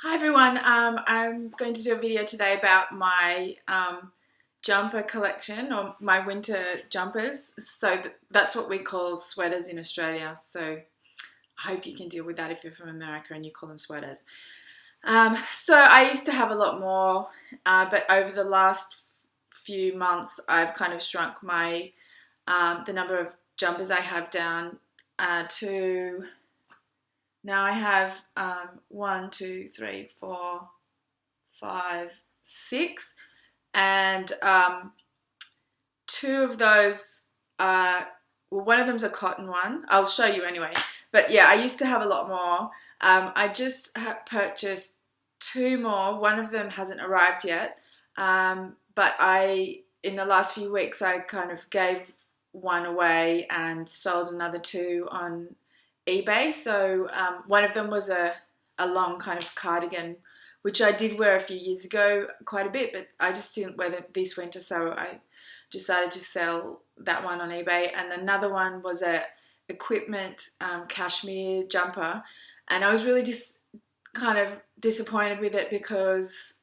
Hi everyone, I'm going to do a video today about my jumper collection or my winter jumpers. That's what we call sweaters in Australia. So I hope you can deal with that if you're from America and you call them sweaters. So I used to have a lot more, but over the last few months I've kind of shrunk the number of jumpers I have down to now I have one, two, three, four, five, six, and two of those are, well, one of them's a cotton one. I'll show you anyway. But yeah, I used to have a lot more. I just purchased two more. One of them hasn't arrived yet. But in the last few weeks, I kind of gave one away and sold another two on eBay. So one of them was a long kind of cardigan, which I did wear a few years ago quite a bit, but I just didn't wear this winter, so I decided to sell that one on eBay. And another one was a equipment cashmere jumper, and I was really just kind of disappointed with it because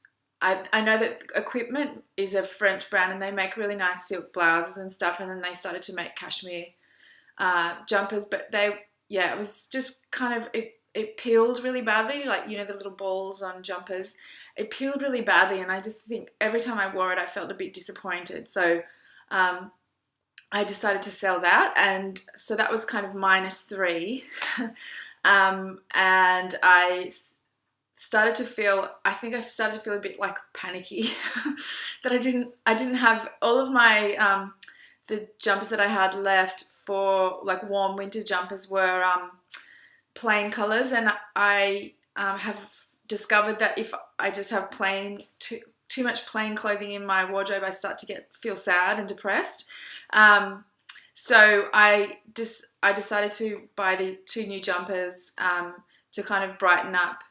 I know that equipment is a French brand and they make really nice silk blouses and stuff, and then they started to make cashmere jumpers, but it was just kind of, it peeled really badly, like, you know, the little balls on jumpers. It peeled really badly, and I just think every time I wore it, I felt a bit disappointed. So I decided to sell that, and so that was kind of -3. And I think I started to feel a bit like panicky that I didn't have all of my the jumpers that I had left for like warm winter jumpers were plain colors, and I have discovered that if I just have too much plain clothing in my wardrobe, I start to feel sad and depressed. So I decided to buy the two new jumpers to kind of brighten up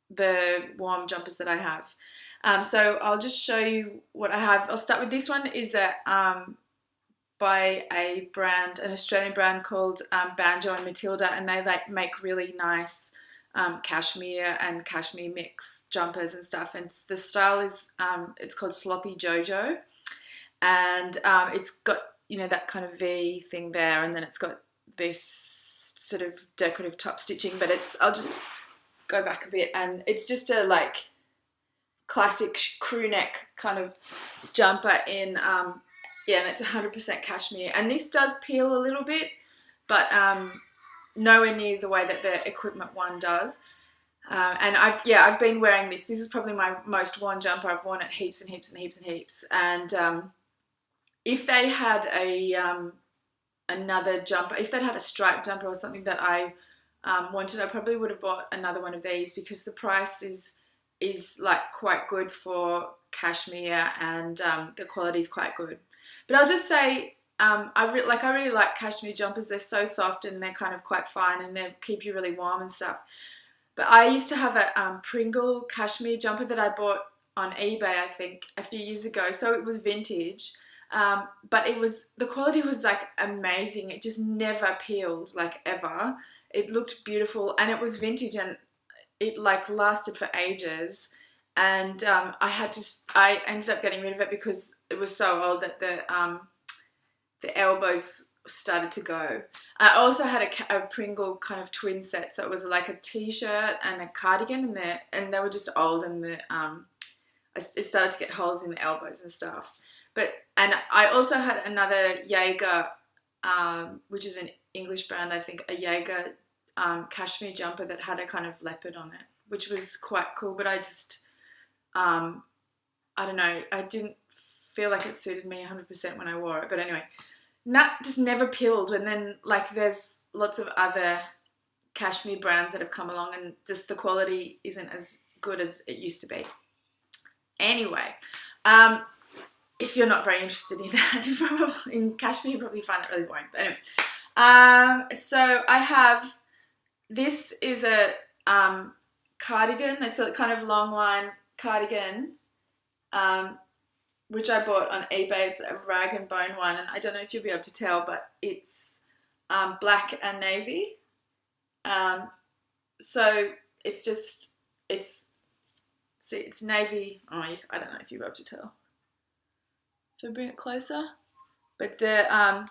the warm jumpers that I have. So I'll just show you what I have. I'll start with this one. Is by an Australian brand called Banjo and Matilda, and they make really nice cashmere and cashmere mix jumpers and stuff. And the style is it's called Sloppy Jojo, and it's got, you know, that kind of V thing there, and then it's got this sort of decorative top stitching. But I'll just go back a bit, and it's just a like classic crew neck kind of jumper in and it's 100% cashmere, and this does peel a little bit, but nowhere near the way that the equipment one does. And I've been wearing this. This is probably my most worn jumper. I've worn it heaps and heaps and heaps and heaps. And if they had another jumper, if they'd had a striped jumper or something that I wanted, I probably would have bought another one of these, because the price is like quite good for cashmere, and the quality is quite good. But I'll just say I really like cashmere jumpers. They're so soft and they're kind of quite fine, and they keep you really warm and stuff. But I used to have a Pringle cashmere jumper that I bought on eBay, I think, a few years ago. So it was vintage, but the quality was like amazing. It just never peeled, like, ever. It looked beautiful, and it was vintage, and it like lasted for ages. And I ended up getting rid of it because it was so old that the elbows started to go. I also had a Pringle kind of twin set, so it was like a t-shirt and a cardigan, and they were just old, and it started to get holes in the elbows and stuff. And I also had another Jaeger, which is an English brand, I think, a Jaeger cashmere jumper that had a kind of leopard on it, which was quite cool. But I don't know, I didn't feel like it suited me 100% when I wore it. But anyway, that just never peeled. And then, like, there's lots of other cashmere brands that have come along, and just the quality isn't as good as it used to be. Anyway, if you're not very interested in that, in cashmere, you probably find that really boring. But anyway, so I have, this is a cardigan. It's a kind of long line cardigan, which I bought on eBay. It's a rag and bone one, and I don't know if you'll be able to tell, but it's black and navy. So it's just see, it's navy. Oh, I don't know if you'll be able to tell. If I bring it closer, but the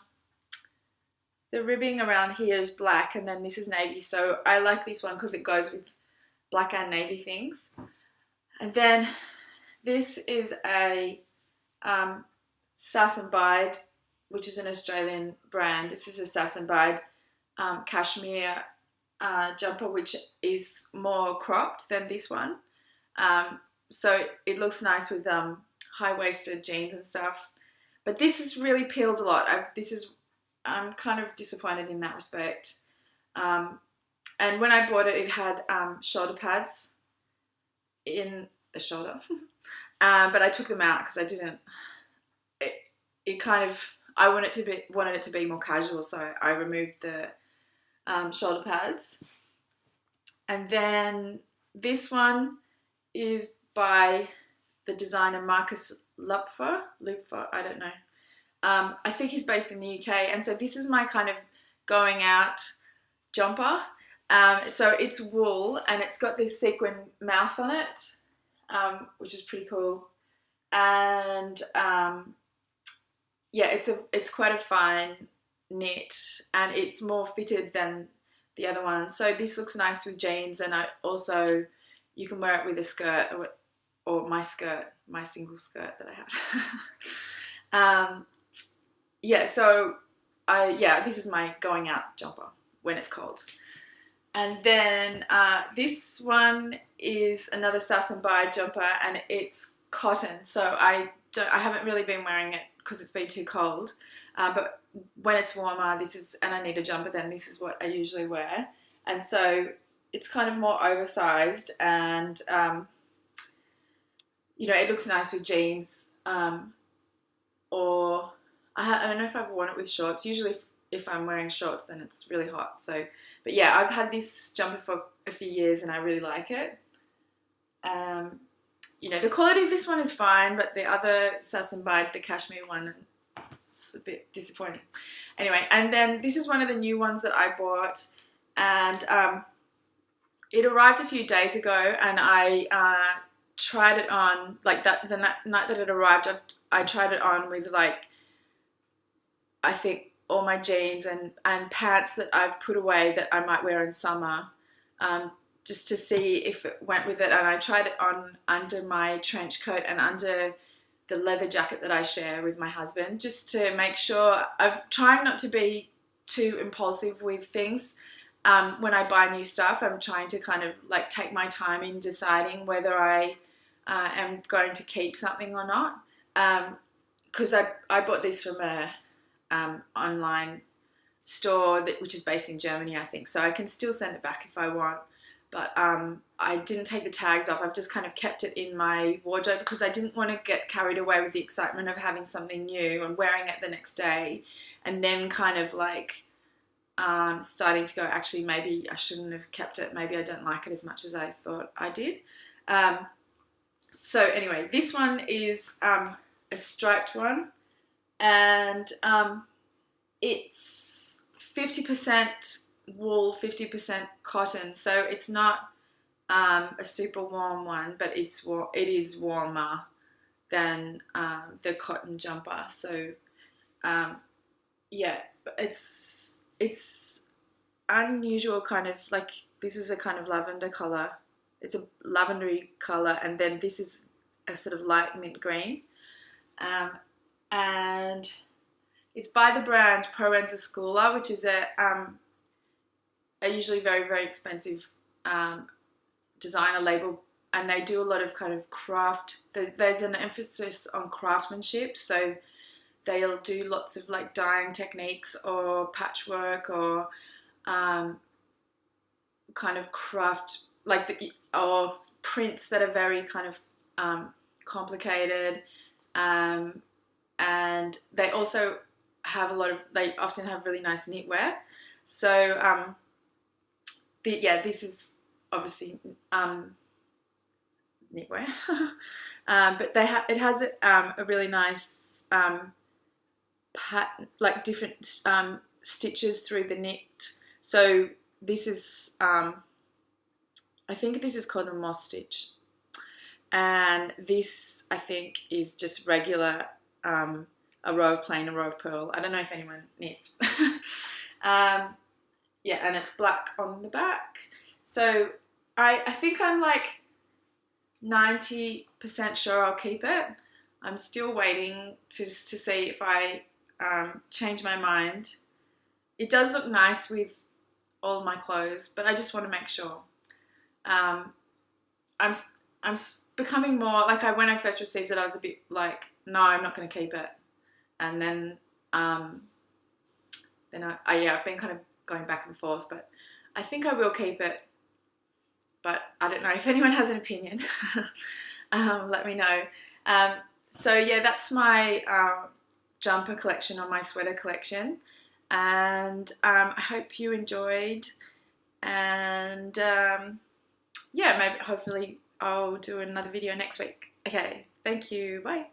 ribbing around here is black, and then this is navy. So I like this one because it goes with black and navy things. And then this is a Sass and Bide, which is an Australian brand. This is a Sass and Bide cashmere jumper, which is more cropped than this one. So it looks nice with high-waisted jeans and stuff. But this has really peeled a lot. I'm kind of disappointed in that respect. And when I bought it, it had shoulder pads in the shoulder. But I took them out because I didn't. It kind of, I wanted it to be more casual, so I removed the shoulder pads. And then this one is by the designer Marcus Lupfer, I don't know. I think he's based in the UK, and so this is my kind of going out jumper. So it's wool, and it's got this sequin mouth on it, which is pretty cool. And yeah, it's quite a fine knit, and it's more fitted than the other one. So this looks nice with jeans, and you can wear it with a skirt or my single skirt that I have. Yeah, so this is my going out jumper when it's cold. And then this one is another Sass and Bide jumper, and it's cotton. So I haven't really been wearing it because it's been too cold. But when it's warmer, and I need a jumper, then this is what I usually wear. And so it's kind of more oversized, and it looks nice with jeans. Or I don't know if I've worn it with shorts. Usually if I'm wearing shorts, then it's really hot. So, but yeah, I've had this jumper for a few years, and I really like it. The quality of this one is fine, but the other Sass and Bide, the cashmere one, it's a bit disappointing. Anyway, and then this is one of the new ones that I bought, and it arrived a few days ago, and I tried it on, like the night that it arrived, I tried it on with, like, I think all my jeans and pants that I've put away that I might wear in summer, just to see if it went with it. And I tried it on under my trench coat and under the leather jacket that I share with my husband, just to make sure. I'm trying not to be too impulsive with things. When I buy new stuff, I'm trying to kind of like take my time in deciding whether I am going to keep something or not. Because I bought this from a online store which is based in Germany, I think, so I can still send it back if I want. But I didn't take the tags off. I've just kind of kept it in my wardrobe because I didn't want to get carried away with the excitement of having something new and wearing it the next day, and then kind of like starting to go, actually, maybe I shouldn't have kept it. Maybe I don't like it as much as I thought I did. So anyway, this one is a striped one, and it's 50% wool, 50% cotton, so it's not a super warm one, but it is warmer than the cotton jumper. So yeah, but it's unusual, kind of like, this is a kind of lavender color. It's a lavendery color, and then this is a sort of light mint green, and it's by the brand Proenza Scula, which is a usually very, very expensive designer label, and they do a lot of kind of craft. There's an emphasis on craftsmanship, so they'll do lots of like dyeing techniques or patchwork or kind of craft, like or prints that are very kind of complicated, and they also have they often have really nice knitwear. So this is obviously knitwear, but it has a really nice pattern, like different stitches through the knit. So this is a I think this is called a moss stitch. And this, I think, is just regular, a row of plain, a row of pearl. I don't know if anyone knits. Yeah, and it's black on the back. So I think I'm like 90% sure I'll keep it. I'm still waiting to see if I change my mind. It does look nice with all my clothes, but I just want to make sure. I'm becoming more like when I first received it, I was a bit like, no, I'm not going to keep it. And then I've been kind of going back and forth, but I think I will keep it. But I don't know if anyone has an opinion. Let me know. So yeah, that's my jumper collection or my sweater collection, and I hope you enjoyed. And yeah, maybe hopefully I'll do another video next week. Okay, thank you. Bye.